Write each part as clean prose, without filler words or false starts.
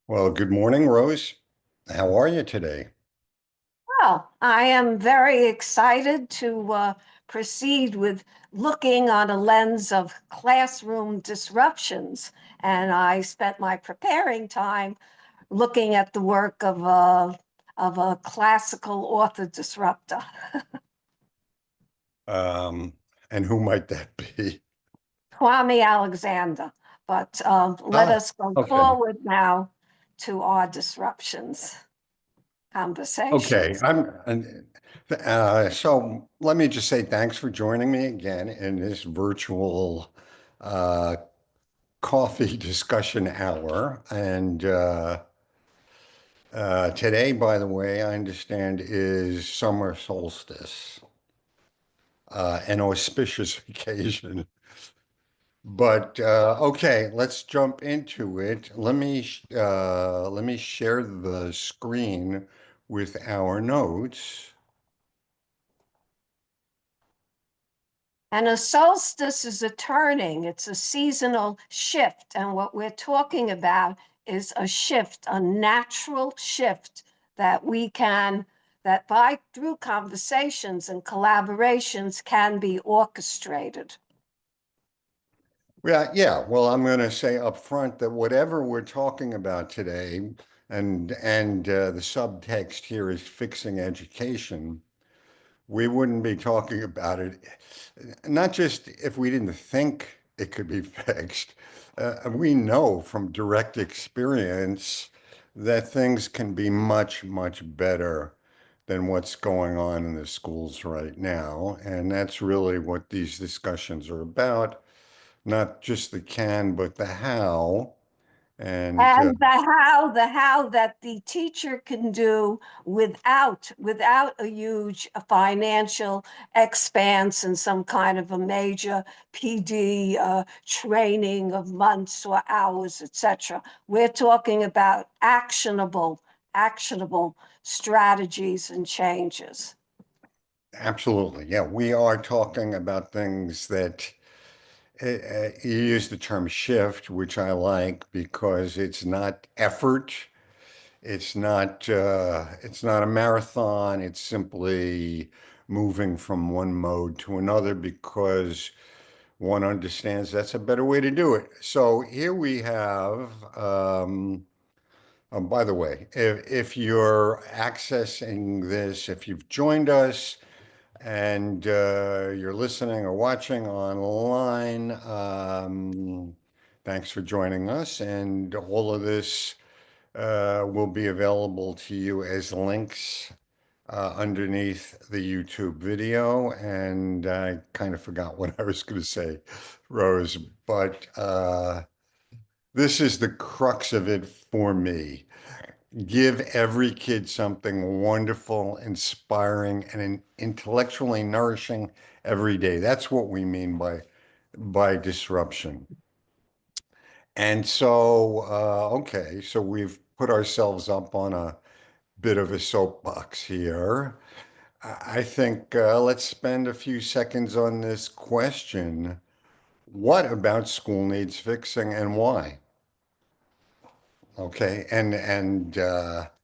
Well, good morning, Rose. How are you today? Well, I am very excited to proceed with looking on a lens of classroom disruptions. And I spent my preparing time looking at the work of a classical author disruptor, Um, and who might that be? Kwame Alexander. But let Ah, us go okay. forward now to our disruptions Okay. conversations. So let me just say thanks for joining me again in this virtual uh, coffee discussion hour. And today, by the way, I understand is summer solstice, an auspicious occasion. But okay, let's jump into it. Let me share the screen with our notes. And a solstice is a turning, it's a seasonal shift. And what we're talking about is a shift, a natural shift that that by through conversations and collaborations can be orchestrated. Yeah, yeah. Well, I'm going to say up front that whatever we're talking about today, and the subtext here is fixing education. We wouldn't be talking about it, not just if we didn't think it could be fixed. We know from direct experience that things can be much, much better than what's going on in the schools right now. And that's really what these discussions are about, not just the can, but the how. And And the how that the teacher can do without a huge financial expanse and some kind of a major PD training of months or hours, etc. We're talking about actionable strategies and changes. Absolutely. Yeah, we are talking about things that you use the term shift, which I like because it's not effort. It's not a marathon. It's simply moving from one mode to another because one understands that's a better way to do it. So here we have, by the way, if you're accessing this, if you've joined us, and you're listening or watching online, thanks for joining us. And all of this will be available to you as links underneath the YouTube video. And I kind of forgot what I was going to say, Rose, but this is the crux of it for me. Give every kid something wonderful, inspiring, and intellectually nourishing every day. That's what we mean by disruption. And so, okay, so we've put ourselves up on a bit of a soapbox here. I think let's spend a few seconds on this question. What about school needs fixing and why? Okay, and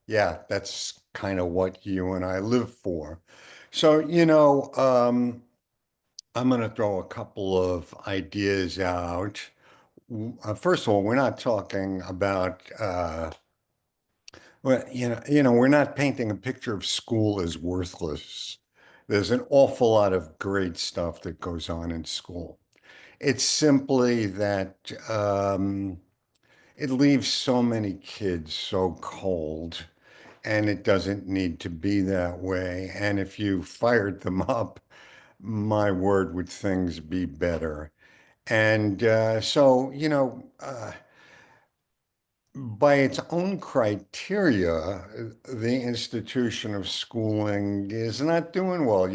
yeah, that's kind of what you and I live for. So, I'm going to throw a couple of ideas out. First of all, we're not talking about well, we're not painting a picture of school as worthless. There's an awful lot of great stuff that goes on in school. It's simply that it leaves so many kids so cold. And it doesn't need to be that way. And if you fired them up, my word, would things be better. And by its own criteria, the institution of schooling is not doing well.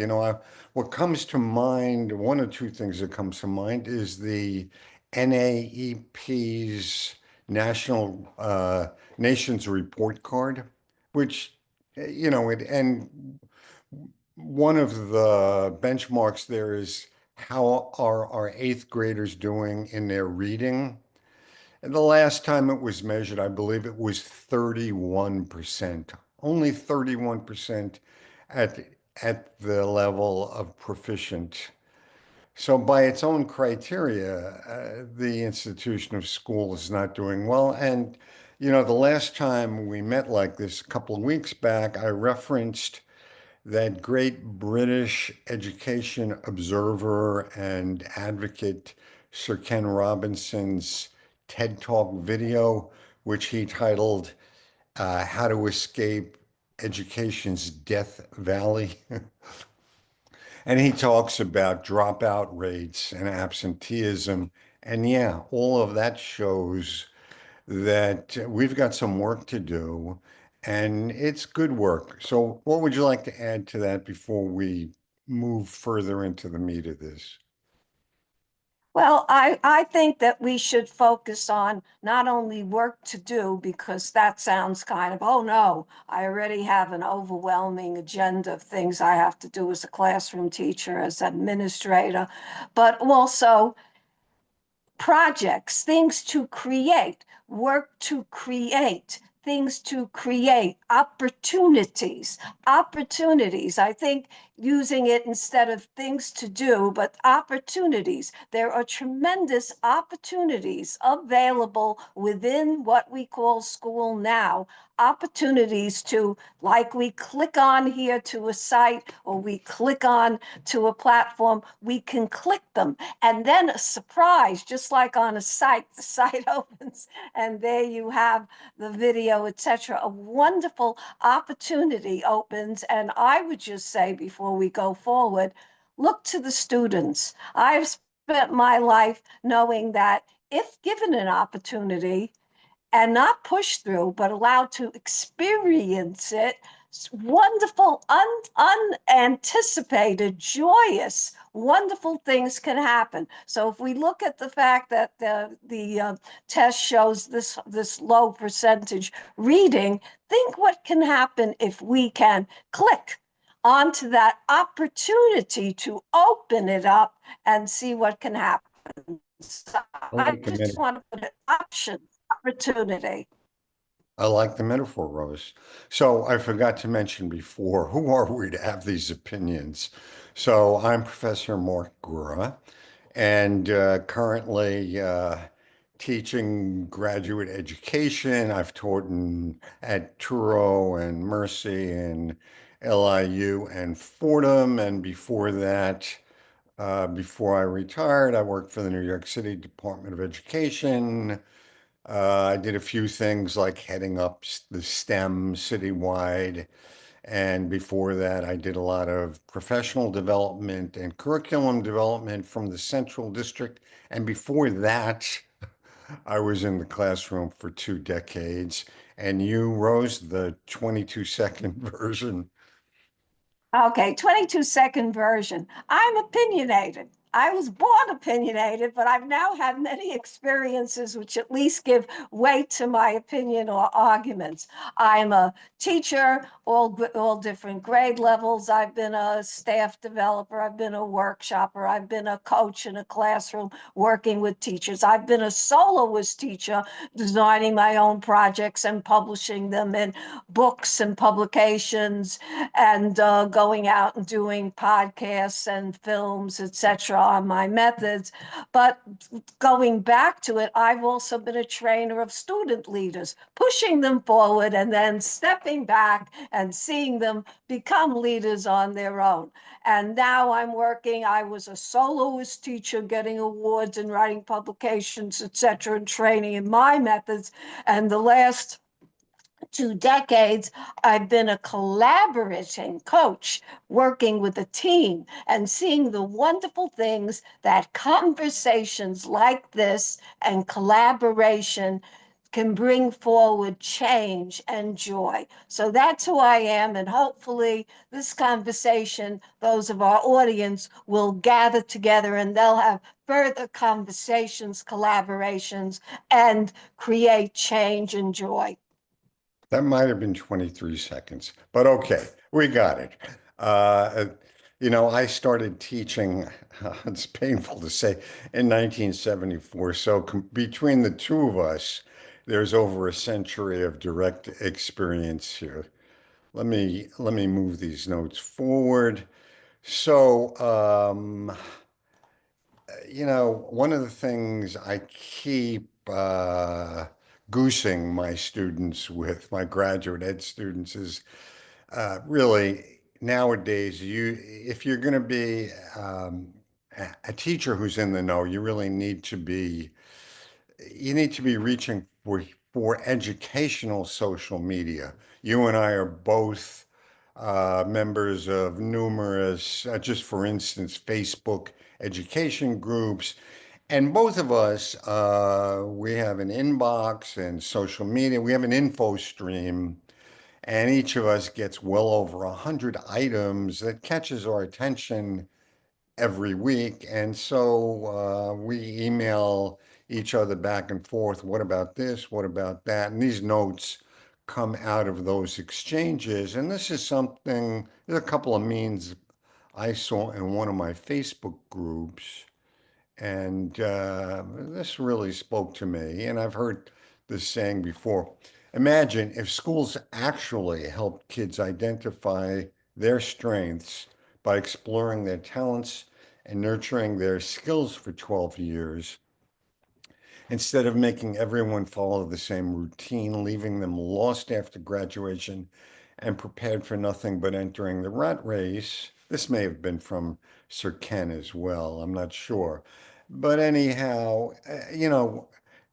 What comes to mind, one or two things that comes to mind is the NAEP's National Nations Report Card, which, and one of the benchmarks there is how are our eighth graders doing in their reading? And the last time it was measured, I believe it was 31%, only 31% at, at the level of proficient. So by its own criteria, the institution of school is not doing well. And, the last time we met like this, a couple of weeks back, I referenced that great British education observer and advocate, Sir Ken Robinson's TED Talk video, which he titled How to Escape Education's Death Valley. And he talks about dropout rates and absenteeism. And yeah, all of that shows that we've got some work to do, and it's good work. So, what would you like to add to that before we move further into the meat of this? Well, I think that we should focus on not only work to do, because that sounds kind of, oh no, I already have an overwhelming agenda of things I have to do as a classroom teacher, as administrator, but also projects, things to create, work to create, things to create, opportunities, opportunities. I think using it instead of things to do, but opportunities. There are tremendous opportunities available within what we call school now. Opportunities to, like we click on here to a site or we click on to a platform, we can click them. And then a surprise, just like on a site, the site opens and there you have the video, etc. A wonderful opportunity opens. And I would just say before we go forward, look to the students. I've spent my life knowing that if given an opportunity, and not pushed through, but allowed to experience it, wonderful, unanticipated, joyous, wonderful things can happen. So if we look at the fact that the test shows this low percentage reading, think what can happen if we can click onto that opportunity to open it up and see what can happen. So I I like the just metaphor. want to put an option, opportunity. I like the metaphor, Rose. So I forgot to mention before, who are we to have these opinions? So I'm Professor Mark Gura, and currently teaching graduate education. I've taught at Truro and Mercy and LIU and Fordham. And before that, before I retired, I worked for the New York City Department of Education. I did a few things like heading up the STEM citywide. And before that, I did a lot of professional development and curriculum development from the Central District. And before that, I was in the classroom for 2 decades. And you, Rose, the 22-second version. Okay, 22-second version. I'm opinionated. I was born opinionated, but I've now had many experiences which at least give weight to my opinion or arguments. I'm a teacher, all different grade levels. I've been a staff developer. I've been a workshopper. I've been a coach in a classroom working with teachers. I've been a soloist teacher, designing my own projects and publishing them in books and publications, and going out and doing podcasts and films, etc., on my methods. But going back to it, I've also been a trainer of student leaders, pushing them forward and then stepping back and seeing them become leaders on their own. And now I'm working, I was a soloist teacher, getting awards and writing publications, etc., and training in my methods. And the last 2 decades, I've been a collaborating coach, working with a team and seeing the wonderful things that conversations like this and collaboration can bring forward change and joy. So that's who I am. And hopefully, this conversation, those of our audience will gather together and they'll have further conversations, collaborations, and create change and joy. That might have been 23 seconds, but okay, we got it. I started teaching, it's painful to say, in 1974. So between the two of us, there's over a century of direct experience here. Let me move these notes forward. So, one of the things I keep goosing my students with, my graduate ed students, is really nowadays, if you're going to be a teacher who's in the know, you need to be reaching for educational social media. You and I are both members of numerous, just for instance, Facebook education groups. And both of us, we have an inbox and social media. We have an info stream, and each of us gets well over 100 items that catches our attention every week. And so we email each other back and forth. What about this? What about that? And these notes come out of those exchanges. And this is something, there's a couple of means I saw in one of my Facebook groups. And this really spoke to me. And I've heard this saying before. Imagine if schools actually helped kids identify their strengths by exploring their talents and nurturing their skills for 12 years, instead of making everyone follow the same routine, leaving them lost after graduation and prepared for nothing but entering the rat race. This may have been from Sir Ken as well, I'm not sure. But anyhow,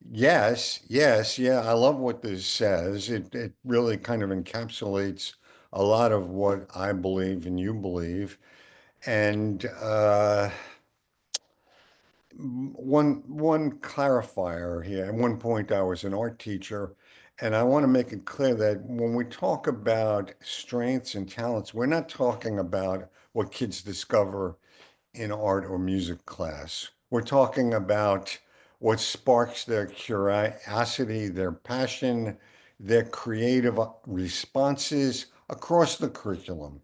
yes, yes, yeah, I love what this says. It really kind of encapsulates a lot of what I believe and you believe. And one clarifier here. At one point, I was an art teacher, and I want to make it clear that when we talk about strengths and talents, we're not talking about what kids discover in art or music class. We're talking about what sparks their curiosity, their passion, their creative responses across the curriculum.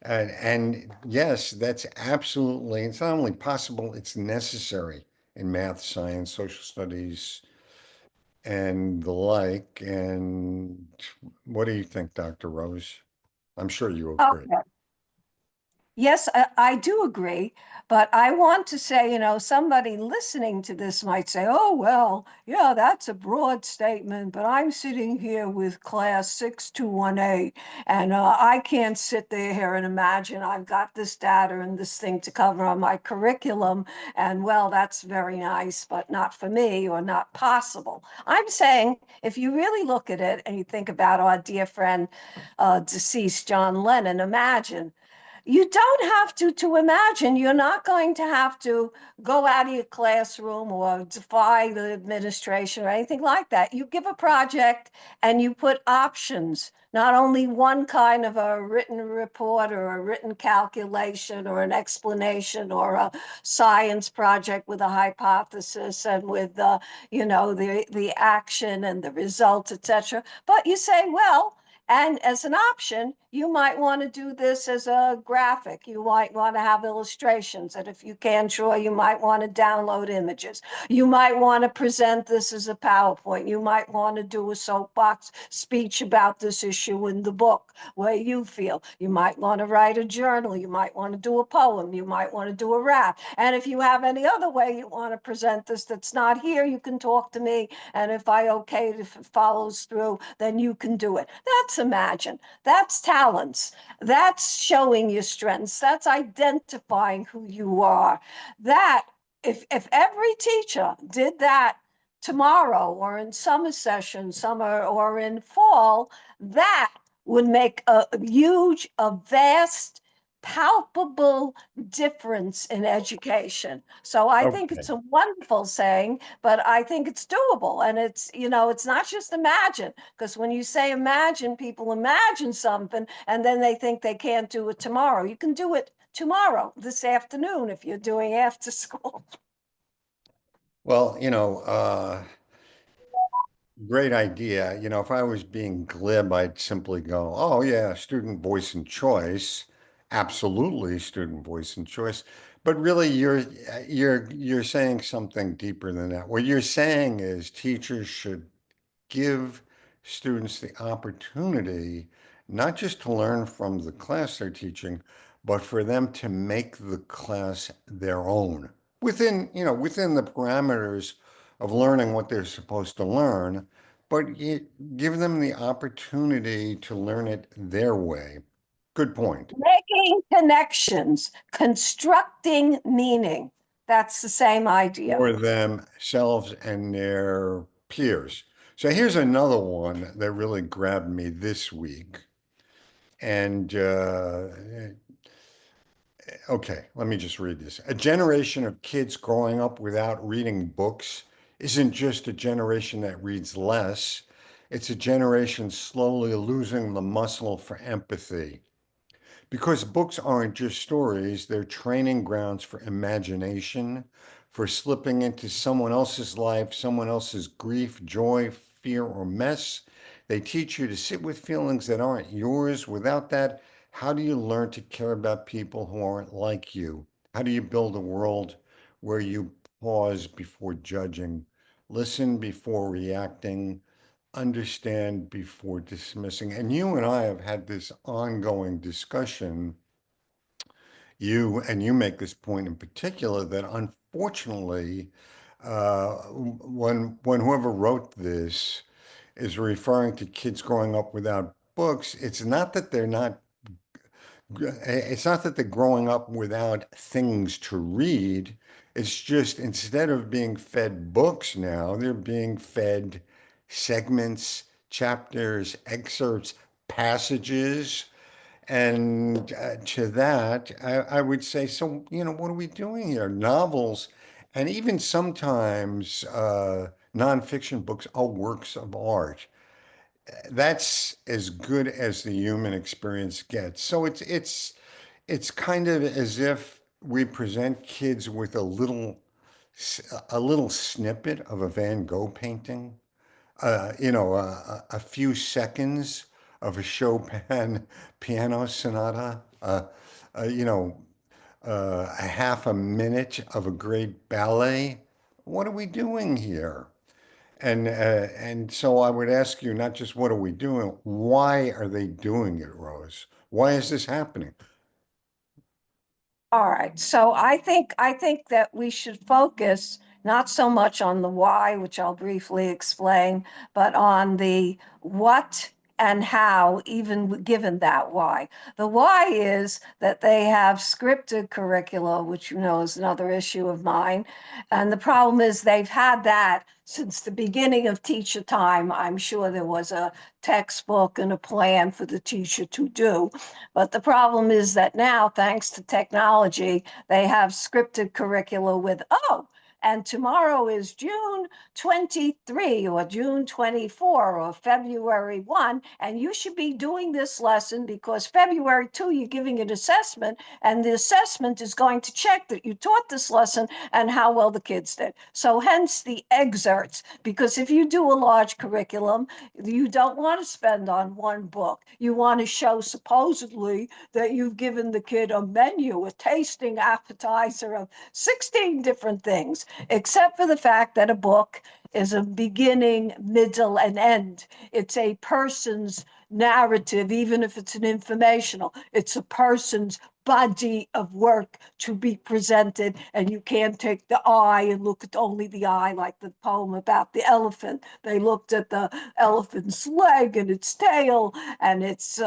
And yes, that's absolutely, it's not only possible, it's necessary in math, science, social studies, and the like. And what do you think, Dr. Rose? I'm sure you agree. Okay. Yes, I do agree, but I want to say, somebody listening to this might say, oh, well, yeah, that's a broad statement, but I'm sitting here with class 6218, and I can't sit there here and imagine I've got this data and this thing to cover on my curriculum, and well, that's very nice, but not for me or not possible. I'm saying if you really look at it and you think about our dear friend, deceased John Lennon, imagine. You don't have to imagine. You're not going to have to go out of your classroom or defy the administration or anything like that. You give a project and you put options, not only one kind of a written report or a written calculation or an explanation or a science project with a hypothesis and with the action and the results, etc. But you say, well, and as an option, you might want to do this as a graphic. You might want to have illustrations. And if you can't draw, you might want to download images. You might want to present this as a PowerPoint. You might want to do a soapbox speech about this issue in the book where you feel. You might want to write a journal. You might want to do a poem. You might want to do a rap. And if you have any other way you want to present this that's not here, you can talk to me. And if I okay it, if it follows through, then you can do it. That's imagine. That's talents. That's showing your strengths. That's identifying who you are. That if every teacher did that tomorrow or in summer session, summer or in fall, that would make a huge, a vast, palpable difference in education. So I think Okay. it's a wonderful saying, but I think it's doable. And it's not just imagine, because when you say imagine, people imagine something and then they think they can't do it tomorrow. You can do it tomorrow, this afternoon, if you're doing after school. Well, great idea. If I was being glib, I'd simply go, oh, yeah, student voice and choice. Absolutely, student voice and choice. But really, you're saying something deeper than that. What you're saying is teachers should give students the opportunity not just to learn from the class they're teaching, but for them to make the class their own within the parameters of learning what they're supposed to learn, but give them the opportunity to learn it their way. Good point. Making connections, constructing meaning. That's the same idea. For themselves and their peers. So here's another one that really grabbed me this week. And okay, let me just read this. A generation of kids growing up without reading books isn't just a generation that reads less, it's a generation slowly losing the muscle for empathy. Because books aren't just stories, they're training grounds for imagination, for slipping into someone else's life, someone else's grief, joy, fear, or mess. They teach you to sit with feelings that aren't yours. Without that, how do you learn to care about people who aren't like you? How do you build a world where you pause before judging, listen before reacting, understand before dismissing? And you and I have had this ongoing discussion. You make this point in particular that unfortunately, when whoever wrote this is referring to kids growing up without books, it's not that they're growing up without things to read. It's just instead of being fed books now, they're being fed segments, chapters, excerpts, passages. And to that, I would say, so, what are we doing here? Novels, and even sometimes nonfiction books are works of art. That's as good as the human experience gets. So it's kind of as if we present kids with a little snippet of a Van Gogh painting, a few seconds of a Chopin piano sonata, you know, a half a minute of a great ballet. What are we doing here? And so I would ask you not just what are we doing, why are they doing it, Rose? Why is this happening? All right. So I think that we should focus not so much on the why, which I'll briefly explain, but on the what and how, even given that why. The why is that they have scripted curricula, which you know is another issue of mine. And the problem is they've had that since the beginning of teacher time. I'm sure there was a textbook and a plan for the teacher to do. But the problem is that now, thanks to technology, they have scripted curricula with, oh, and tomorrow is June 23 or June 24 or February 1, and you should be doing this lesson because February 2, you're giving an assessment, and the assessment is going to check that you taught this lesson and how well the kids did. So hence the excerpts, because if you do a large curriculum, you don't want to spend on one book. You want to show supposedly that you've given the kid a menu, a tasting appetizer of 16 different things, except for the fact that a book is a beginning, middle, and end. It's a person's narrative, even if it's an informational. It's a person's body of work to be presented, and you can't take the eye and look at only the eye, like the poem about the elephant. They looked at the elephant's leg and its tail and its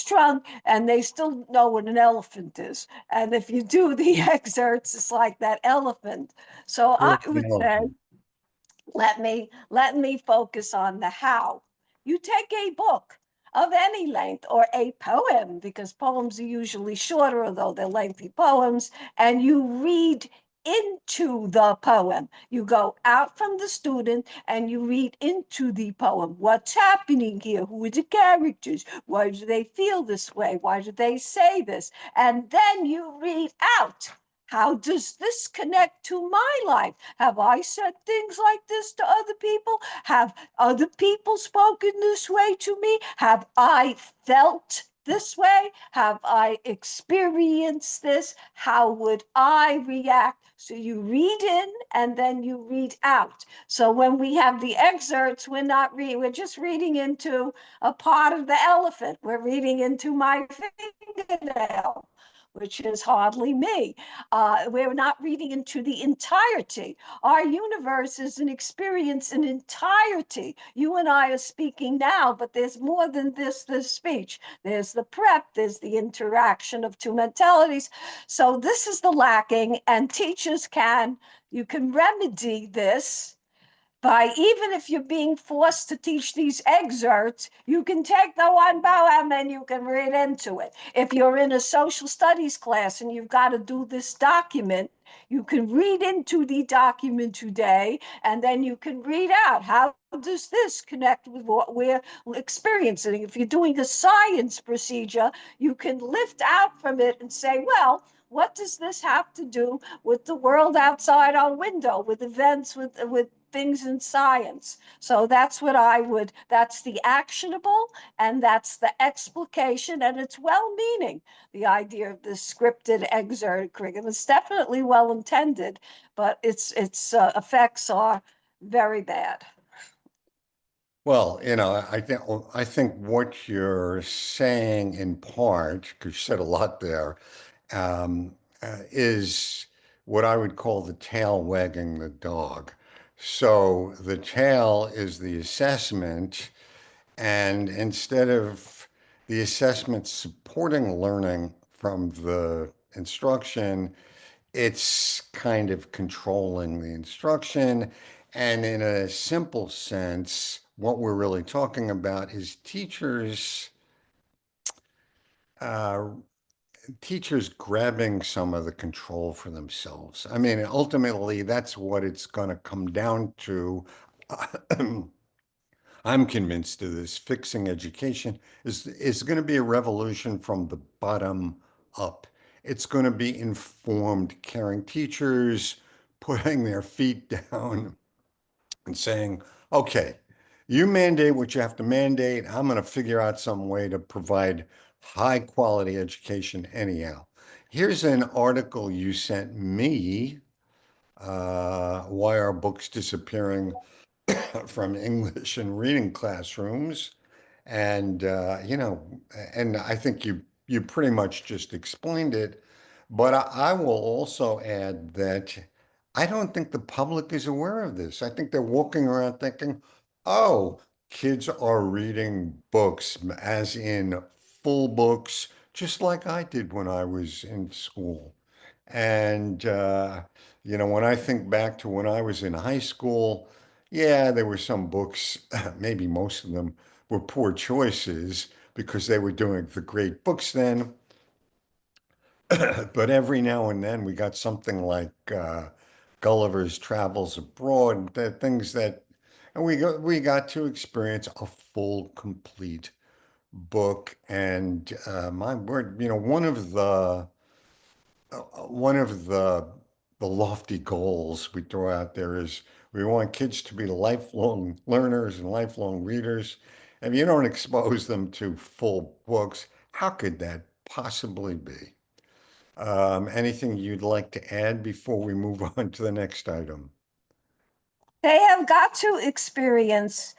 trunk, and they still know what an elephant is. And if you do the excerpts, it's like that elephant. So I Great would say, analogy. let me focus on the how. You take a book of any length or a poem, because poems are usually shorter, although they're lengthy poems, and you read into the poem. You go out from the student and you read into the poem. What's happening here? Who are the characters? Why do they feel this way? Why do they say this? And then you read out. How does this connect to my life? Have I said things like this to other people? Have other people spoken this way to me? Have I felt this way? Have I experienced this? How would I react? So you read in and then you read out. So when we have the excerpts, we're just reading into a part of the elephant. We're reading into my fingernail, which is hardly me. We're not reading into the entirety. Our universe is an experience in entirety. You and I are speaking now, but there's more than this speech. There's the prep, there's the interaction of two mentalities. So this is the lacking, and you can remedy this by, even if you're being forced to teach these excerpts, you can take the one poem and you can read into it. If you're in a social studies class and you've got to do this document, you can read into the document today, and then you can read out, how does this connect with what we're experiencing? If you're doing a science procedure, you can lift out from it and say, well, what does this have to do with the world outside our window, with events, with things in science? So that's that's the actionable, and that's the explication, and it's well-meaning. The idea of the scripted excerpt curriculum is definitely well intended, but its effects are very bad. Well, I think what you're saying in part, because you said a lot there, is what I would call the tail wagging the dog. So the tail is the assessment, and instead of the assessment supporting learning from the instruction, it's kind of controlling the instruction. And in a simple sense, what we're really talking about is uh, teachers grabbing some of the control for themselves. I mean, ultimately, that's what it's going to come down to. I'm convinced of this. Fixing education is going to be a revolution from the bottom up. It's going to be informed, caring teachers putting their feet down and saying, okay, you mandate what you have to mandate. I'm going to figure out some way to provide high quality education anyhow. Here's an article you sent me. Why are books disappearing from English and reading classrooms? And and I think you pretty much just explained it. But I will also add that I don't think the public is aware of this. I think they're walking around thinking, oh, kids are reading books, as in full books, just like I did when I was in school. And, when I think back to when I was in high school, yeah, there were some books, maybe most of them were poor choices because they were doing the great books then. But every now and then we got something like Gulliver's Travels Abroad, the things that, and we got to experience a full, complete book. And my word, one of the lofty goals we throw out there is we want kids to be lifelong learners and lifelong readers. If you don't expose them to full books, how could that possibly be? Anything you'd like to add before we move on to the next item? They have got to experience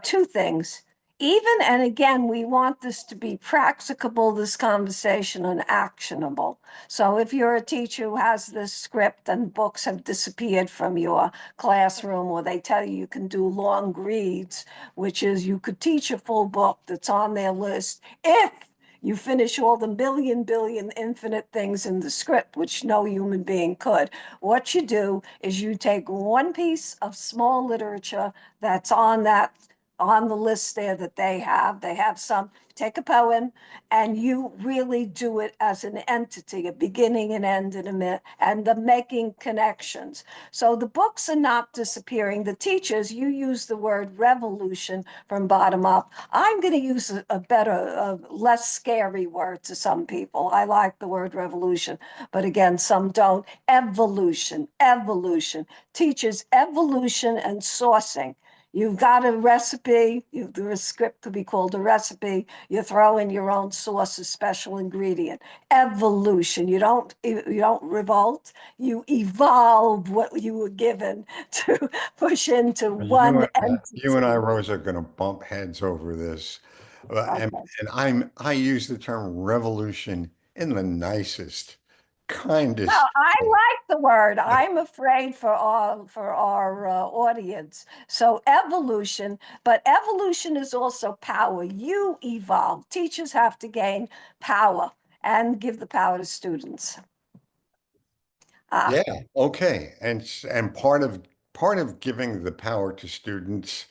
two things. Even, and again, we want this to be practicable, this conversation, and actionable. So if you're a teacher who has this script and books have disappeared from your classroom, or they tell you you can do long reads, which is you could teach a full book that's on their list if you finish all the billion, infinite things in the script, which no human being could. What you do is you take one piece of small literature that's on the list there that they have. They have some, take a poem, and you really do it as an entity, a beginning and end and the making connections. So the books are not disappearing. The teachers, you use the word revolution from bottom up. I'm going to use a better, less scary word to some people. I like the word revolution, but again, some don't. Evolution. Teachers evolution and sourcing. You've got a recipe, the script could be called a recipe. You throw in your own sauce, a special ingredient. Evolution. You don't revolt. You evolve what you were given to push into You, one you and I, entity. Rose, are going to bump heads over this. And, Okay. and I use the term revolution in the nicest, Well, kindest I way. like the word. I'm afraid for our audience. So evolution, but evolution is also power. You evolve. Teachers have to gain power and give the power to students. Ah, Yeah, okay. And part of giving the power to students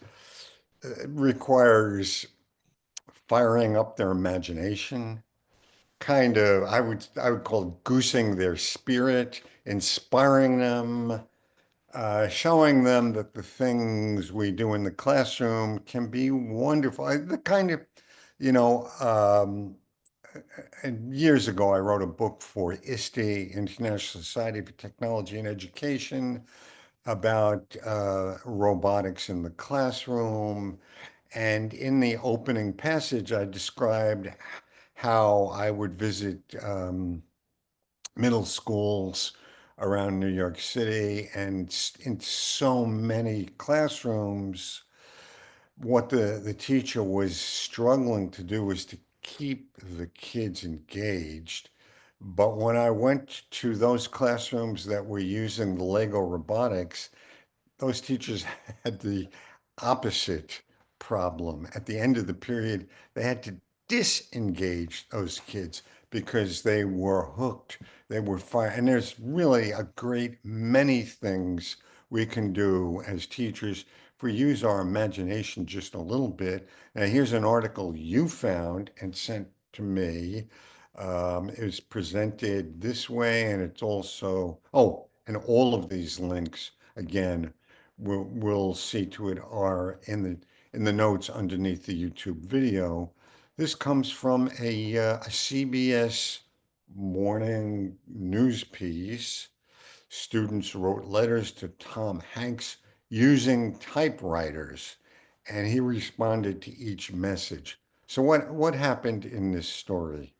requires firing up their imagination, kind of, I would call it goosing their spirit, inspiring them, showing them that the things we do in the classroom can be wonderful. The kind of, you know, and years ago, I wrote a book for ISTE, International Society for Technology and Education, about robotics in the classroom. And in the opening passage, I described how I would visit middle schools around New York City, and in so many classrooms, what the teacher was struggling to do was to keep the kids engaged. But when I went to those classrooms that were using the Lego robotics, those teachers had the opposite problem. At the end of the period, they had to disengage those kids because they were hooked. They were fire. And there's really a great many things we can do as teachers if we use our imagination just a little bit. Now, here's an article you found and sent to me. It was presented this way, and it's also, oh, and all of these links again we'll see to it are in the notes underneath the YouTube video. This comes from a CBS morning news piece. Students wrote letters to Tom Hanks using typewriters, and he responded to each message. So what happened in this story?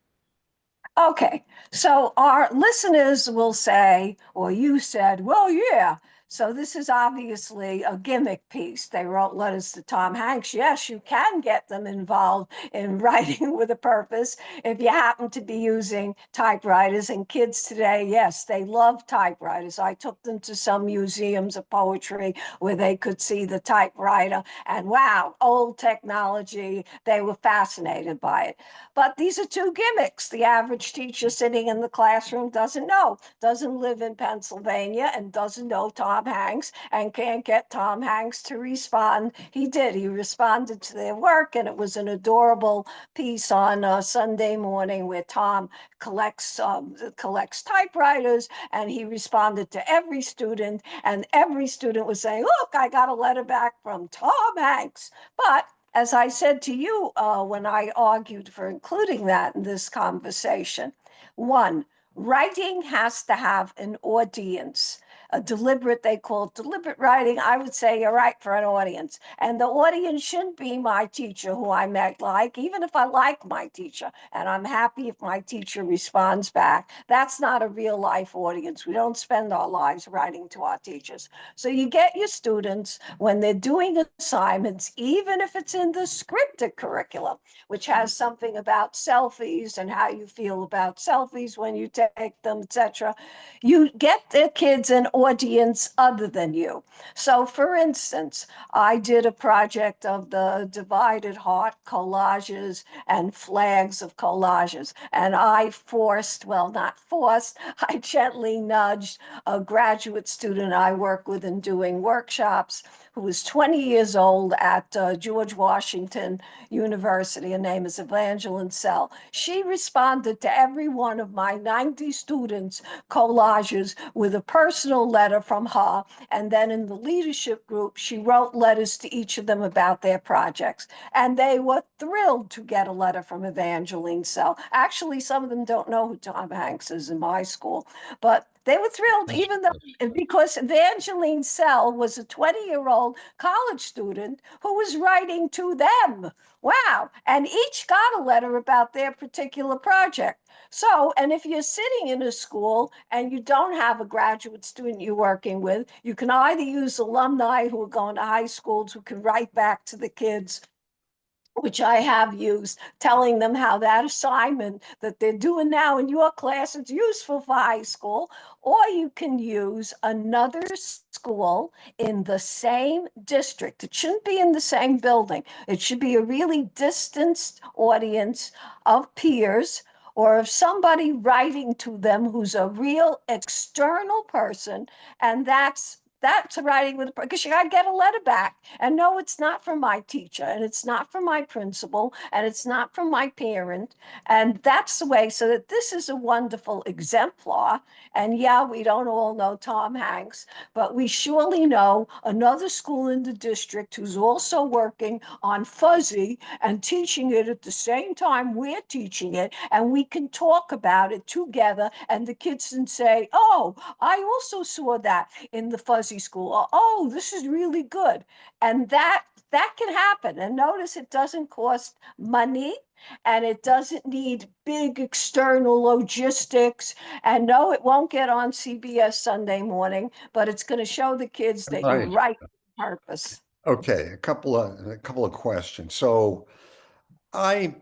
okay. So our listeners will say, or you said, well, yeah. So this is obviously a gimmick piece. They wrote letters to Tom Hanks. Yes, you can get them involved in writing with a purpose if you happen to be using typewriters. And kids today, yes, they love typewriters. I took them to some museums of poetry where they could see the typewriter, and wow, old technology. They were fascinated by it. But these are two gimmicks. The average teacher sitting in the classroom doesn't know, doesn't live in Pennsylvania, and doesn't know Tom Hanks, and can't get Tom Hanks to respond. He did. He responded to their work, and it was an adorable piece on a Sunday morning where Tom collects typewriters, and he responded to every student, and every student was saying, "Look, I got a letter back from Tom Hanks." But as I said to you when I argued for including that in this conversation, one, writing has to have an audience. They call it deliberate writing. I would say you're right for an audience. And the audience shouldn't be my teacher who I might like, even if I like my teacher. And I'm happy if my teacher responds back. That's not a real life audience. We don't spend our lives writing to our teachers. So you get your students when they're doing assignments, even if it's in the scripted curriculum, which has something about selfies and how you feel about selfies when you take them, etc. You get the kids an audience other than you. So, for instance, I did a project of the divided heart collages and flags of collages, and I not forced, I gently nudged a graduate student I work with in doing workshops who was 20 years old at George Washington University. Her name is Evangeline SEL. She responded to every one of my 90 students' collages with a personal letter from her. And then in the leadership group, she wrote letters to each of them about their projects. And they were thrilled to get a letter from Evangeline SEL. Actually, some of them don't know who Tom Hanks is in my school, but They were thrilled, even though, because Evangeline SEL was a 20-year-old college student who was writing to them. Wow. And each got a letter about their particular project. So, and if you're sitting in a school and you don't have a graduate student you're working with, you can either use alumni who are going to high schools who can write back to the kids, which I have used, telling them how that assignment that they're doing now in your class is useful for high school, or you can use another school in the same district. It shouldn't be in the same building. It should be a really distanced audience of peers or of somebody writing to them who's a real external person, and that's writing with, because you got to get a letter back and no, it's not from my teacher and it's not from my principal and it's not from my parent. And that's the way, so that this is a wonderful exemplar. And yeah, we don't all know Tom Hanks, but we surely know another school in the district who's also working on fuzzy and teaching it at the same time we're teaching it. And we can talk about it together and the kids can say, oh, I also saw that in the fuzzy school. Oh, this is really good. And that can happen. And notice it doesn't cost money and it doesn't need big external logistics. And no, it won't get on CBS Sunday morning, but it's going to show the kids that you're Right. right with purpose. Okay, a couple of questions. So I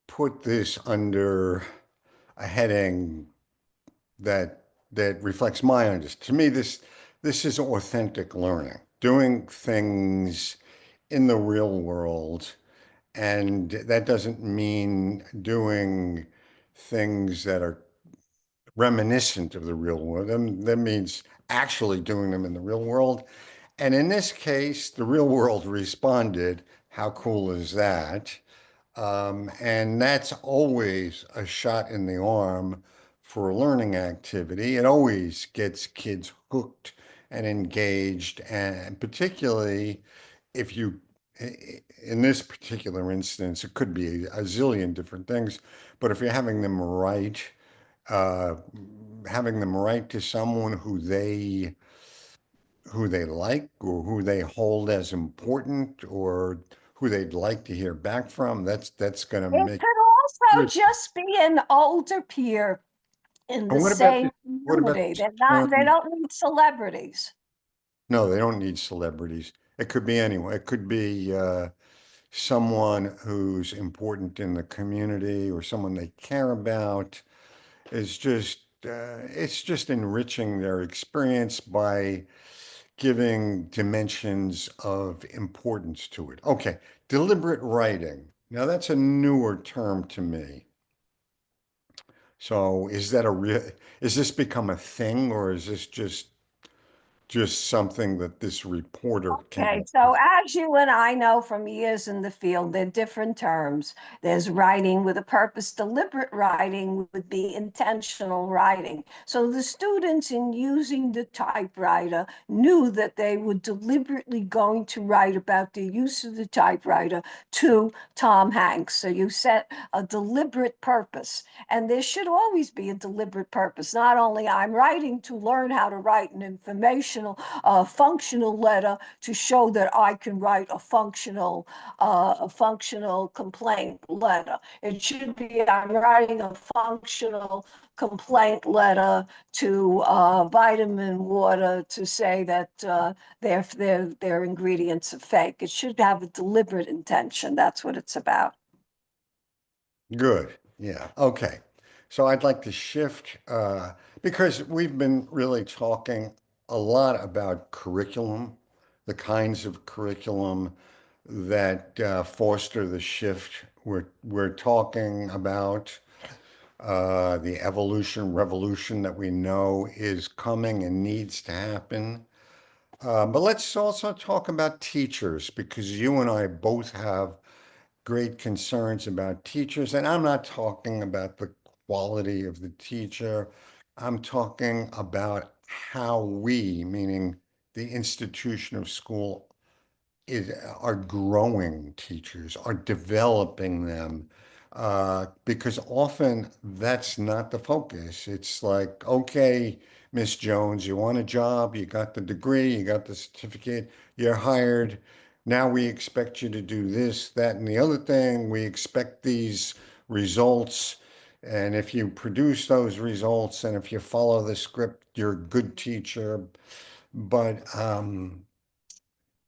put this under a heading that reflects my understanding. To me, this is authentic learning, doing things in the real world, and that doesn't mean doing things that are reminiscent of the real world. That means actually doing them in the real world. And in this case, the real world responded. How cool is that? And that's always a shot in the arm for a learning activity. It always gets kids hooked and engaged, and particularly if you, in this particular instance, it could be a zillion different things, but if you're uh, having them write to someone who they like or who they hold as important or who they'd like to hear back from, that's going to It make could also good. just be an older peer in And the what about same what about community. this They term? don't need celebrities. No, they don't need celebrities. It could be anyone. It could be someone who's important in the community or someone they care about. It's just enriching their experience by giving dimensions of importance to it. Okay, deliberate writing. Now that's a newer term to me. So is this become a thing or is this just something that this reporter came Okay, up so with? as you and I know from years in the field, there are different terms. There's writing with a purpose. Deliberate writing would be intentional writing. So the students, in using the typewriter, knew that they were deliberately going to write about the use of the typewriter to Tom Hanks. So you set a deliberate purpose. And there should always be a deliberate purpose. Not only I'm writing to learn how to write an informational, functional letter to show that I can write a functional complaint letter. It should be I'm writing a functional complaint letter to vitamin water to say that their ingredients are fake. It should have a deliberate intention. That's what it's about. Good. Yeah. Okay. So I'd like to shift because we've been really talking a lot about curriculum, the kinds of curriculum that foster the shift. We're talking about the evolution, revolution that we know is coming and needs to happen. But let's also talk about teachers because you and I both have great concerns about teachers. And I'm not talking about the quality of the teacher. I'm talking about how we, meaning the institution of school, are growing teachers, are developing them. Because often that's not the focus. It's like, okay, Miss Jones, you want a job, you got the degree, you got the certificate, you're hired. Now we expect you to do this, that, and the other thing. We expect these results. And if you produce those results and if you follow the script, you're a good teacher. But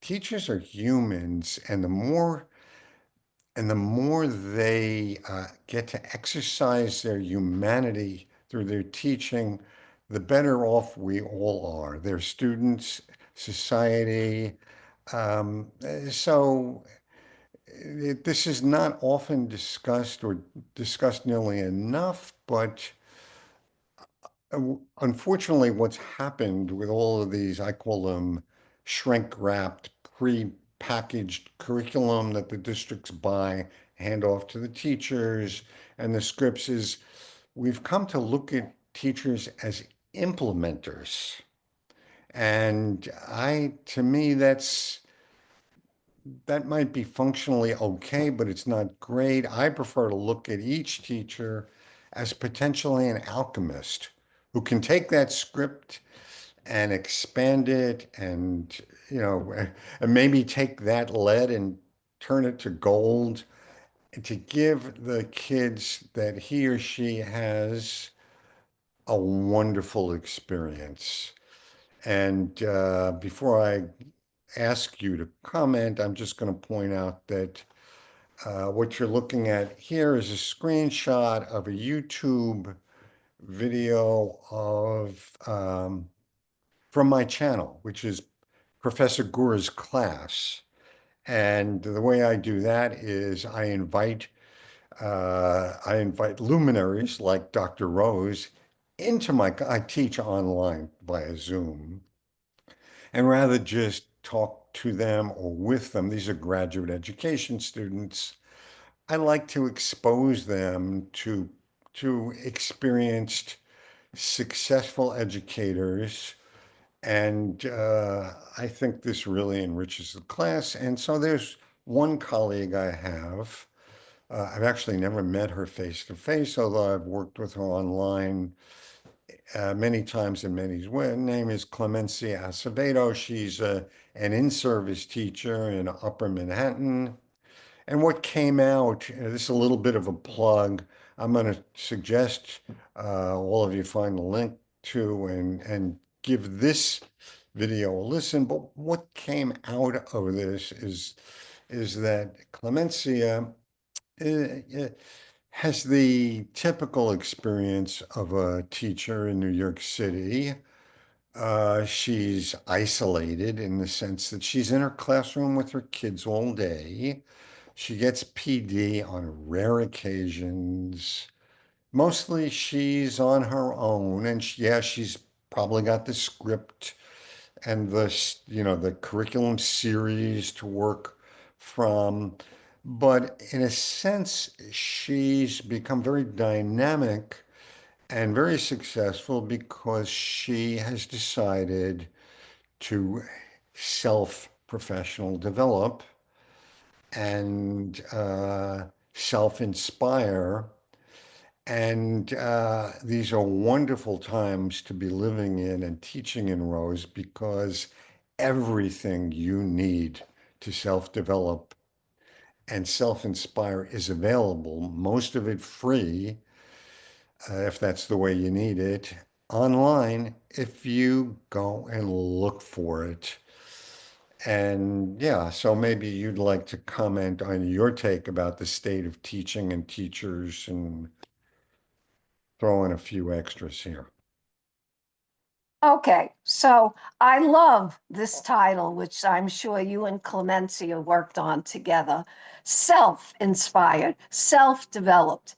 teachers are humans, and the more they get to exercise their humanity through their teaching, the better off we all are. Their students, society. So this is not often discussed or discussed nearly enough, but unfortunately, what's happened with all of these, I call them shrink-wrapped, pre-packaged curriculum that the districts buy, hand off to the teachers, and the scripts is we've come to look at teachers as implementers. And to me, that might be functionally okay, but it's not great. I prefer to look at each teacher as potentially an alchemist who can take that script and expand it and, you know, and maybe take that lead and turn it to gold and to give the kids that he or she has a wonderful experience. And before I ask you to comment, I'm just going to point out that what you're looking at here is a screenshot of a YouTube video from my channel, which is Professor Gura's class. And the way I do that is I invite luminaries like Dr. Rose into I teach online via Zoom. And rather just talk to them or with them, these are graduate education students, I like to expose them to experienced, successful educators. And I think this really enriches the class. And so there's one colleague I have. I've actually never met her face to face, although I've worked with her online many times in many ways. Her name is Clemencia Acevedo. She's an in-service teacher in Upper Manhattan. And what came out, this is a little bit of a plug. I'm going to suggest all of you find the link to and give this video a listen. But what came out of this is that Clemencia has the typical experience of a teacher in New York City. She's isolated in the sense that she's in her classroom with her kids all day. She gets PD on rare occasions. Mostly she's on her own, and yeah, she's probably got the script and the curriculum series to work from. But in a sense, she's become very dynamic and very successful because she has decided to self-professional develop and self-inspire. And these are wonderful times to be living in and teaching in Rose because everything you need to self-develop and self-inspire is available, most of it free, if that's the way you need it, online if you go and look for it. And yeah, so maybe you'd like to comment on your take about the state of teaching and teachers and throw in a few extras here. Okay, so I love this title, which I'm sure you and Clemencia worked on together. Self-inspired, self-developed.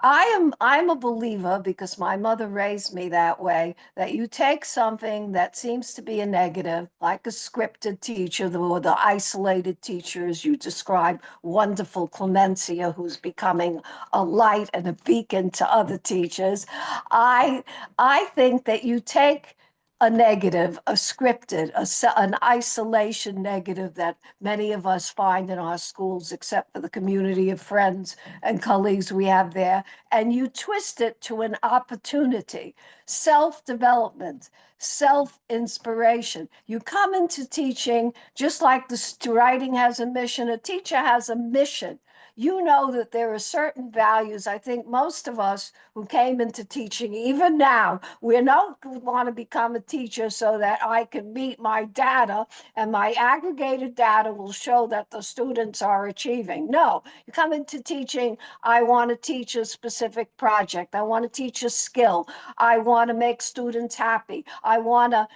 I'm a believer because my mother raised me that way, that you take something that seems to be a negative, like a scripted teacher or the isolated teachers you describe, wonderful Clemencia, who's becoming a light and a beacon to other teachers. I I think that you take a negative, a scripted, an isolation negative that many of us find in our schools, except for the community of friends and colleagues we have there, and you twist it to an opportunity. self-development, self-inspiration. You come into teaching just like the writing has a mission, a teacher has a mission. You know that there are certain values. I think most of us who came into teaching, even now, we don't want to become a teacher so that I can meet my data and my aggregated data will show that the students are achieving. No, you come into teaching, I want to teach a specific project. I want to teach a skill. I want to make students happy. I want to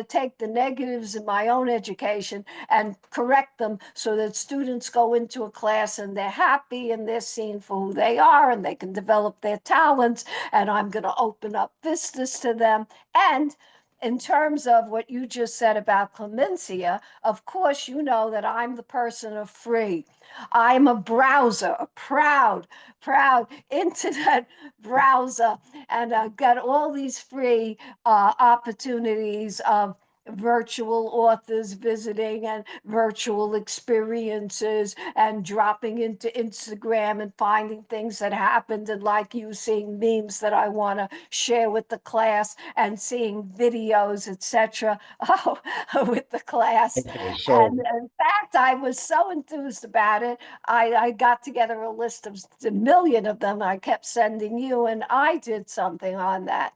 take the negatives in my own education and correct them so that students go into a class and they're happy and they're seen for who they are and they can develop their talents. And I'm going to open up vistas to them. And in terms of what you just said about clemencia, of course, you know that I'm the person of free. I'm a browser, a proud internet browser, and I've got all these free opportunities of virtual authors visiting and virtual experiences and dropping into Instagram and finding things that happened, and like you, seeing memes that I want to share with the class and seeing videos, etc. Oh, with the class. Okay, And so in fact, I was so enthused about it. I got together a list of a million of them. I kept sending you, and I did something on that.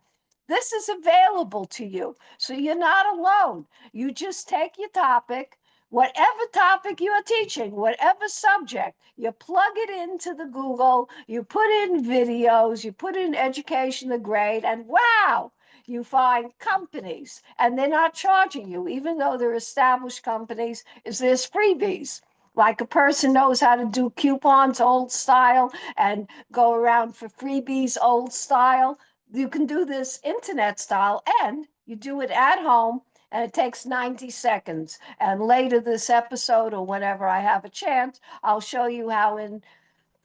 This is available to you. So you're not alone. You just take your topic, whatever topic you are teaching, whatever subject, you plug it into the Google, you put in videos, you put in education, the grade, and wow, you find companies, and they're not charging you, even though they're established companies, is there's freebies. Like a person knows how to do coupons old style and go around for freebies old style, you can do this internet style and you do it at home, and it takes 90 seconds. And later this episode, or whenever I have a chance, I'll show you how in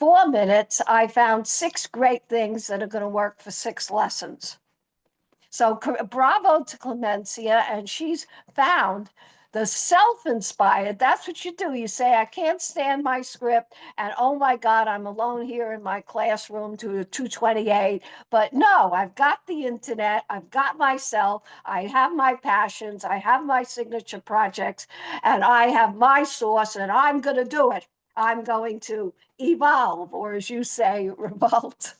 4 minutes I found 6 great things that are going to work for 6 lessons. So bravo to Clemencia, and she's found the self-inspired. That's what you do. You say, I can't stand my script, and oh my God, I'm alone here in my classroom to 228. But no, I've got the internet, I've got myself, I have my passions, I have my signature projects, and I have my source, and I'm going to do it. I'm going to evolve, or as you say, revolt.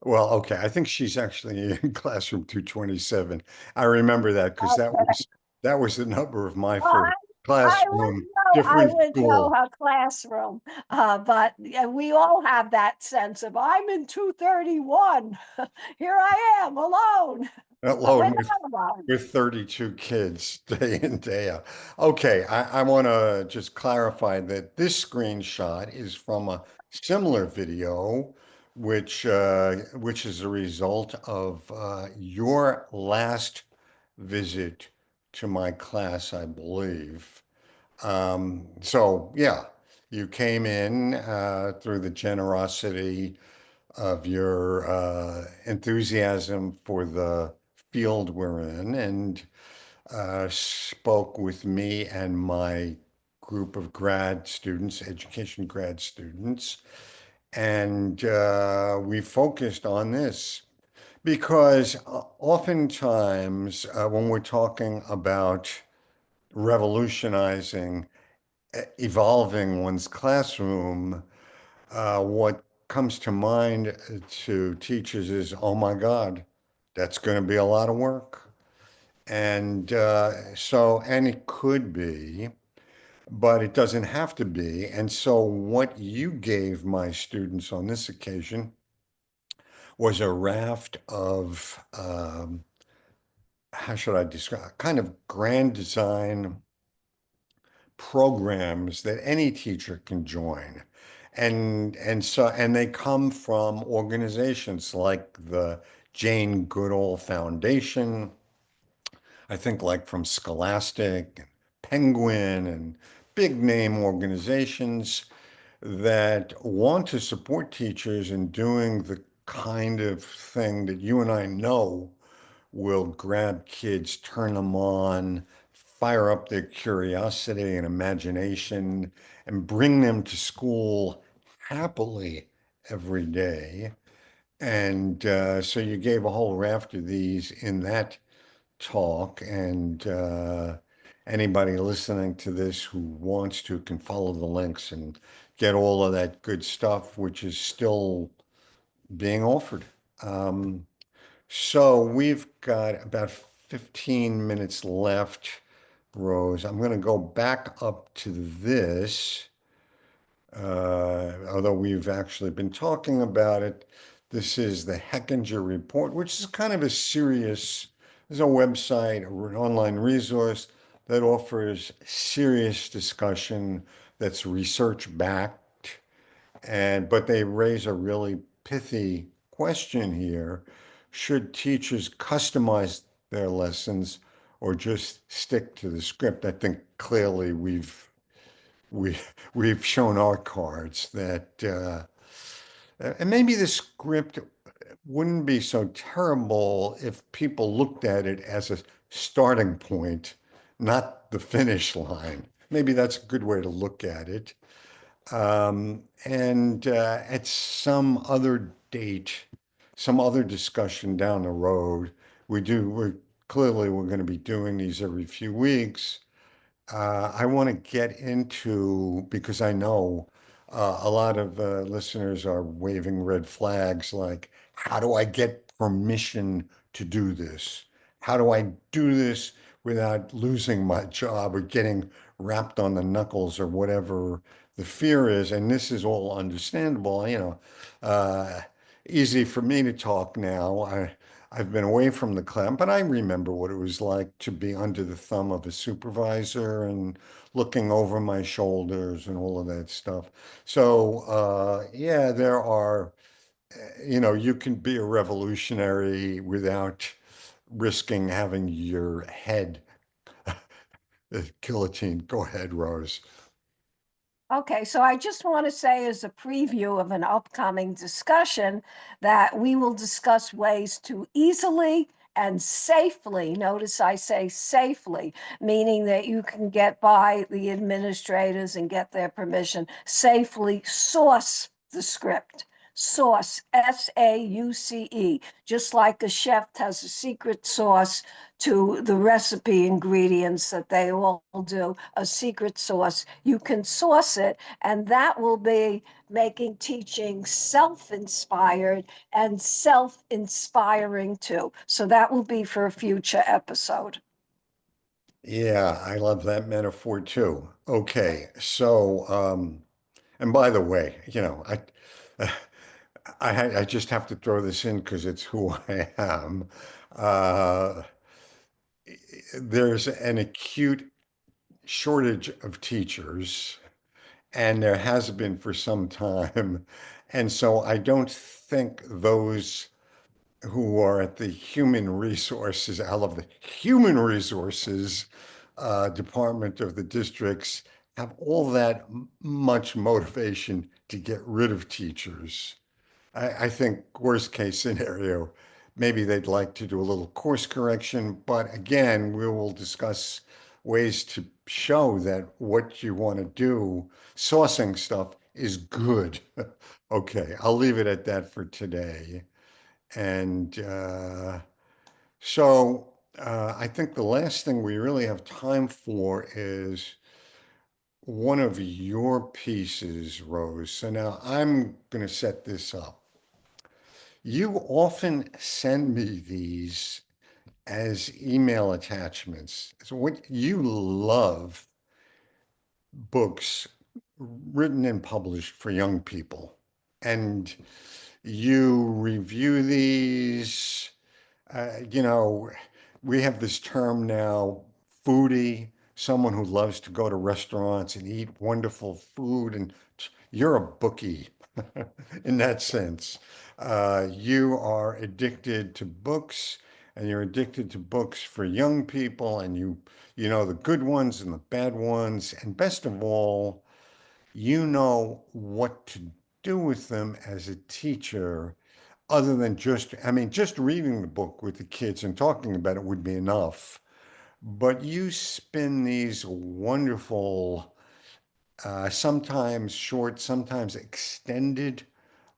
well, okay. I think she's actually in classroom 227. I remember that because Okay. that was the number of my Well, first classroom, I different wouldn't know school. her classroom, but yeah, we all have that sense of I'm in 231. Here I am alone, but we're Alone not alone. with 32 kids day in, day out. Okay, I want to just clarify that this screenshot is from a similar video, which is a result of your last visit to my class, I believe. So yeah, you came in through the generosity of your enthusiasm for the field we're in and spoke with me and my group of grad students, education grad students. And we focused on this because oftentimes when we're talking about revolutionizing, evolving one's classroom, what comes to mind to teachers is, oh my God, that's going to be a lot of work. And and it could be, but it doesn't have to be. And so, what you gave my students on this occasion was a raft of, how should I describe, kind of grand design programs that any teacher can join. And they come from organizations like the Jane Goodall Foundation, I think like from Scholastic and Penguin and big name organizations that want to support teachers in doing the kind of thing that you and I know will grab kids, turn them on, fire up their curiosity and imagination, and bring them to school happily every day. And so you gave a whole raft of these in that talk, and anybody listening to this who wants to can follow the links and get all of that good stuff, which is still being offered. Um, so we've got about 15 minutes left, Rose. I'm going to go back up to this, although we've actually been talking about it. This is the Hechinger Report, which is kind of a serious, there's a website or an online resource that offers serious discussion that's research backed. And but they raise a really pithy question here. Should teachers customize their lessons or just stick to the script? I think clearly we we've shown our cards that and maybe the script wouldn't be so terrible if people looked at it as a starting point, not the finish line. Maybe that's a good way to look at it. And at some other date, some other discussion down the road, we're clearly we're going to be doing these every few weeks. I want to get into, because I know a lot of listeners are waving red flags like, how do I get permission to do this? How do I do this without losing my job or getting wrapped on the knuckles or whatever the fear is? And this is all understandable, uh, easy for me to talk now. I've been away from the cloud, but I remember what it was like to be under the thumb of a supervisor and looking over my shoulders and all of that stuff. So, yeah, there are, you can be a revolutionary without risking having your head guillotine. Go ahead, Rose. Okay, so I just want to say as a preview of an upcoming discussion that we will discuss ways to easily and safely, notice I say safely, meaning that you can get by the administrators and get their permission, safely source the script. Source, SAUCE, just like a chef has a secret sauce to the recipe ingredients that they all do, a secret sauce. You can source it, and that will be making teaching self-inspired and self-inspiring too. So that will be for a future episode. Yeah, I love that metaphor too. Okay, so, and by the way, I just have to throw this in because it's who I am. Uh, there's an acute shortage of teachers, and there has been for some time. And so I don't think those who are at the human resources, I love the human resources department of the districts, have all that much motivation to get rid of teachers. I think worst case scenario, maybe they'd like to do a little course correction, but again, we will discuss ways to show that what you want to do, sourcing stuff is good. Okay, I'll leave it at that for today. And I think the last thing we really have time for is one of your pieces, Rose. So now I'm going to set this up. You often send me these as email attachments. So what you love books written and published for young people. And you review these, you know, we have this term now, foodie, someone who loves to go to restaurants and eat wonderful food. And you're a bookie in that sense. You are addicted to books and you're addicted to books for young people and you know the good ones and the bad ones. And best of all, you know what to do with them as a teacher other than just, I mean, just reading the book with the kids and talking about it would be enough. But you spin these wonderful, sometimes short, sometimes extended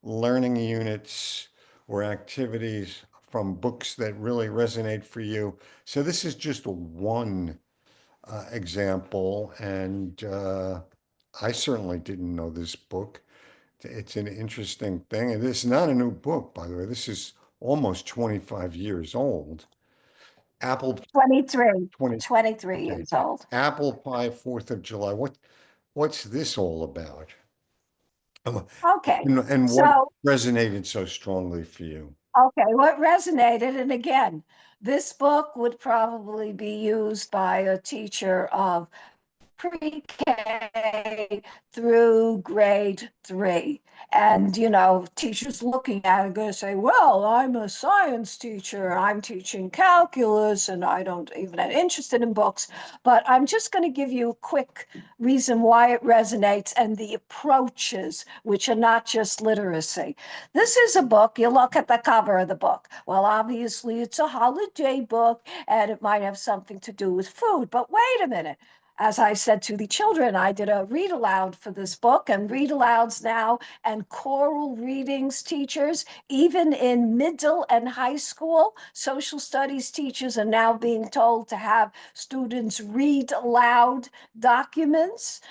learning units or activities from books that really resonate for you. So this is just one example, and I certainly didn't know this book. It's an interesting thing, and this is not a new book, by the way. This is almost 25 years old. Apple 23, 20, 23 okay. years old. Apple Pie, 4th of July. What's this all about? Okay, And what so, resonated so strongly for you? okay, what resonated, and again, this book would probably be used by a teacher of pre-K through grade 3. And, teachers looking at it going to say, well, I'm a science teacher, I'm teaching calculus, and I don't even have interested in books. But I'm just going to give you a quick reason why it resonates and the approaches, which are not just literacy. This is a book, you look at the cover of the book. Well, obviously, it's a holiday book, and it might have something to do with food. But wait a minute. As I said to the children, I did a read aloud for this book, and read alouds now and choral readings teachers, even in middle and high school, social studies teachers are now being told to have students read aloud documents,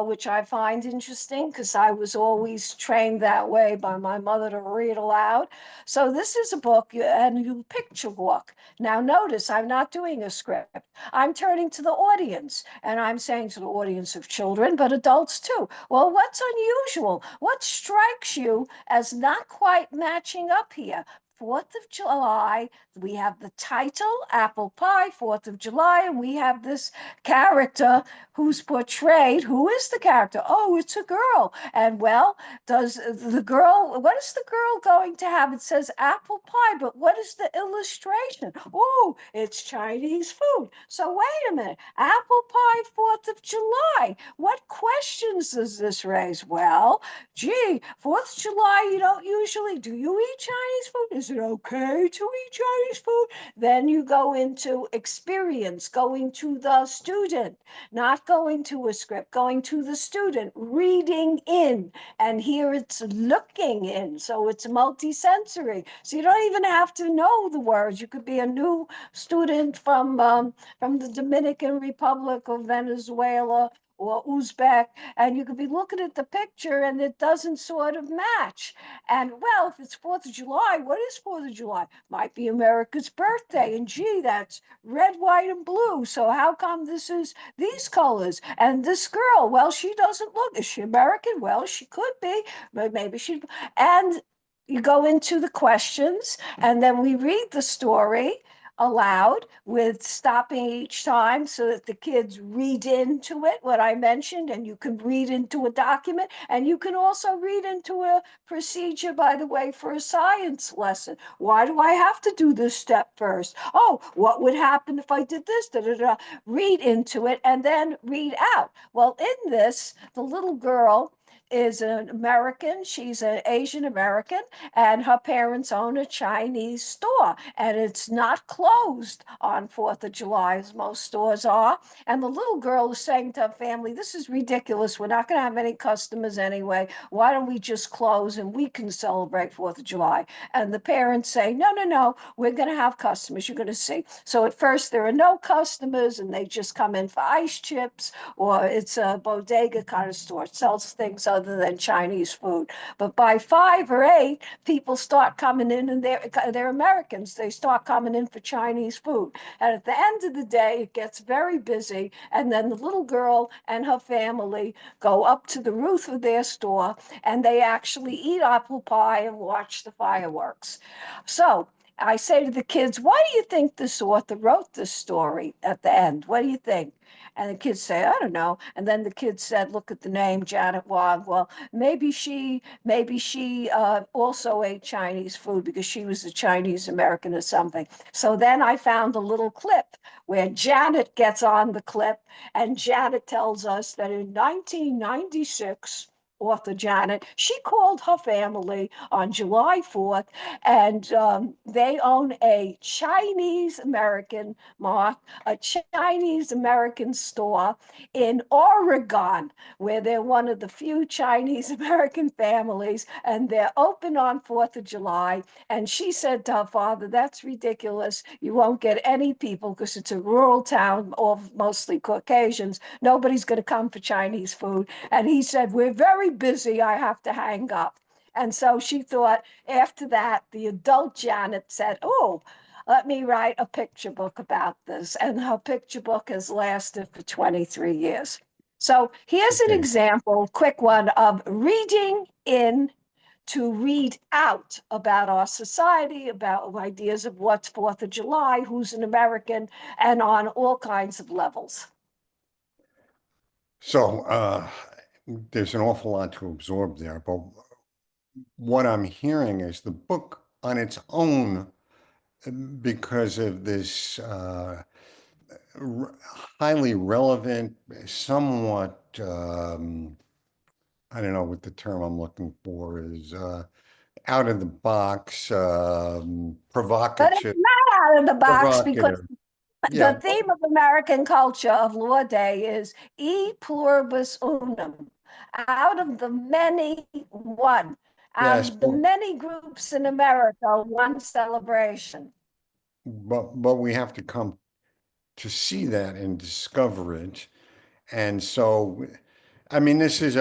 which I find interesting because I was always trained that way by my mother to read aloud. So this is a book, and you picture walk. Now notice I'm not doing a script. I'm turning to the audience and I'm saying to the audience of children, but adults too. Well, what's unusual? What strikes you as not quite matching up here? 4th of July, we have the title, Apple Pie, 4th of July, and we have this character who's portrayed. Who is the character? Oh, it's a girl. And well, what is the girl going to have? It says apple pie, but what is the illustration? Oh, it's Chinese food. So wait a minute, apple pie, 4th of July. What questions does this raise? Well, gee, 4th of July, you don't usually, do you eat Chinese food? Is it okay to eat Chinese food? Then you go into experience, going to the student, not going to a script, going to the student, reading in, and here it's looking in, so it's multisensory. So you don't even have to know the words. You could be a new student from the Dominican Republic or Venezuela or Uzbek, and you could be looking at the picture and it doesn't sort of match. And well, if it's 4th of July, what is 4th of July? Might be America's birthday, and gee, that's red, white, and blue. So how come this is these colors? And this girl, well, she doesn't look, is she American? Well, she could be, but maybe she, and you go into the questions, and then we read the story aloud with stopping each time so that the kids read into it, what I mentioned, and you can read into a document, and you can also read into a procedure, by the way, for a science lesson. Why do I have to do this step first? Oh, what would happen if I did this? Da, da, da. Read into it and then read out. Well, in this, the little girl is an American. She's an Asian American, and her parents own a Chinese store, and it's not closed on 4th of July as most stores are. And the little girl is saying to her family, this is ridiculous. We're not going to have any customers anyway. Why don't we just close and we can celebrate 4th of July? And the parents say, no, no, no, we're going to have customers. You're going to see. So at first there are no customers, and they just come in for ice chips, or it's a bodega kind of store. It sells things other than Chinese food. But by 5 or 8, people start coming in, and they're Americans. They start coming in for Chinese food. And at the end of the day, it gets very busy. And then the little girl and her family go up to the roof of their store, and they actually eat apple pie and watch the fireworks. So I say to the kids, why do you think this author wrote this story at the end? What do you think? And the kids say, I don't know. And then the kids said, look at the name, Janet Wong. Well, maybe she also ate Chinese food because she was a Chinese American or something. So then I found a little clip where Janet gets on the clip, and Janet tells us that in 1996, author Janet. She called her family on July 4th, and they own a Chinese American mark, a Chinese American store in Oregon, where they're one of the few Chinese American families, and they're open on 4th of July. And she said to her father, "That's ridiculous. You won't get any people because it's a rural town of mostly Caucasians. Nobody's going to come for Chinese food." And he said, "We're very busy. I have to hang up." And so she thought after that, the adult Janet said, "Oh, let me write a picture book about this." And her picture book has lasted for 23 years. So here's an Okay. example, quick one, of reading in to read out about our society, about ideas of what's 4th of July, who's an American, and on all kinds of levels. So there's an awful lot to absorb there, but what I'm hearing is the book on its own, because of this highly relevant, somewhat, I don't know what the term I'm looking for is, out of the box, But it's provocative, not out of the box because provocative. Yeah, the theme of American culture of Law Day is e pluribus unum, out of the many, one, out yes, of the many groups in America, one celebration. but we have to come to see that and discover it. And so, I mean, this is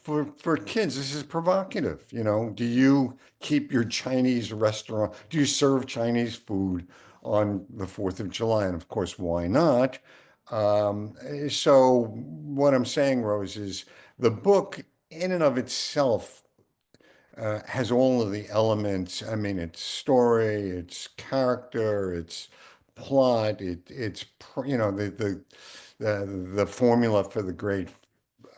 for kids, this is provocative. You know, do you keep your Chinese restaurant? Do you serve Chinese food on the 4th of July? And of course, why not? So what I'm saying, Rose, is the book in and of itself has all of the elements. I mean, it's story, it's character, it's plot, you know, the formula for the great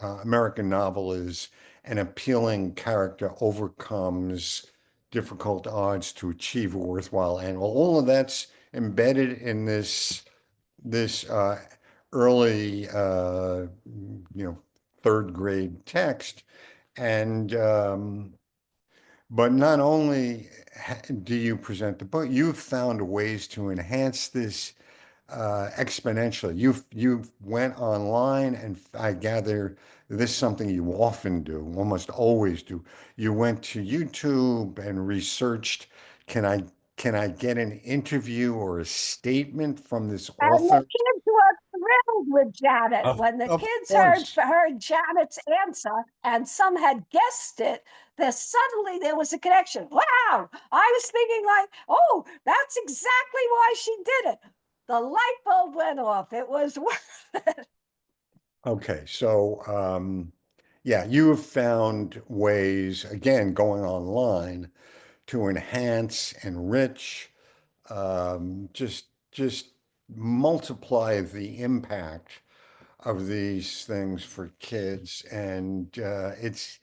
American novel is an appealing character overcomes difficult odds to achieve a worthwhile end. Well, all of that's embedded in this early, you know, third grade text, and but not only do you present the book, you've found ways to enhance this exponentially. You've went online, and I gather this is something you often do, almost always do. You went to YouTube and researched, can I can I get an interview or a statement from this And the author? kids were thrilled with Janet. When the Of kids course. heard Janet's answer, and some had guessed it, suddenly there was a connection. Wow! I was thinking like, oh, that's exactly why she did it. The light bulb went off. It was worth it. Okay, so yeah, you have found ways, again, going online to enhance, enrich, just multiply the impact of these things for kids, and it's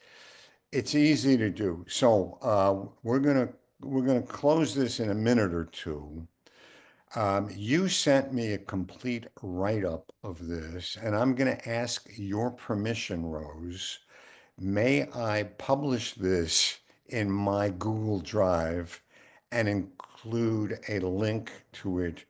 easy to do. So we're gonna close this in a minute or two. You sent me a complete write-up of this, and I'm going to ask your permission, Rose. May I publish this in my Google Drive and include a link to it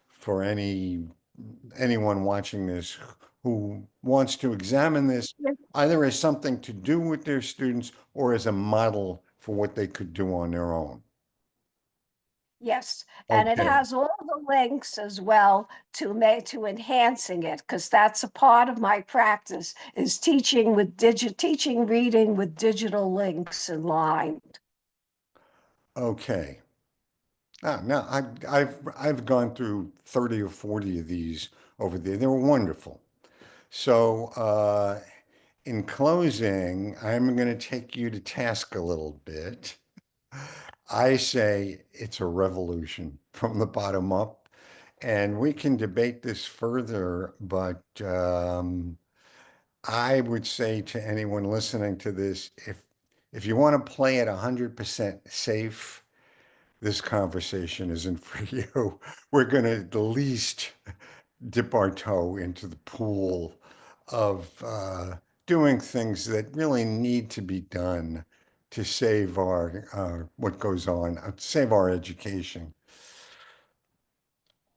for anyone watching this who wants to examine this either as something to do with their students or as a model for what they could do on their own? Yes, and it Okay. has all the links as well to enhancing it, because that's a part of my practice is teaching reading with digital links in line. Okay. No, I've gone through 30 or 40 of these over there. They were wonderful. So, in closing, I'm going to take you to task a little bit. I say it's a revolution from the bottom up, and we can debate this further, but I would say to anyone listening to this, if you want to play it 100% safe, this conversation isn't for you. We're going to at least dip our toe into the pool of doing things that really need to be done to save our what goes on, save our education.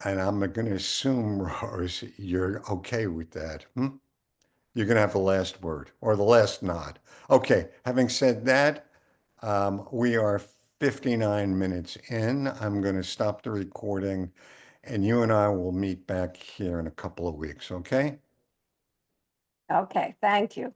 And I'm going to assume, Rose, you're okay with that. Hmm? You're going to have the last word or the last nod. Okay, having said that, we are 59 minutes in. I'm going to stop the recording and you and I will meet back here in a couple of weeks, okay? Okay, thank you.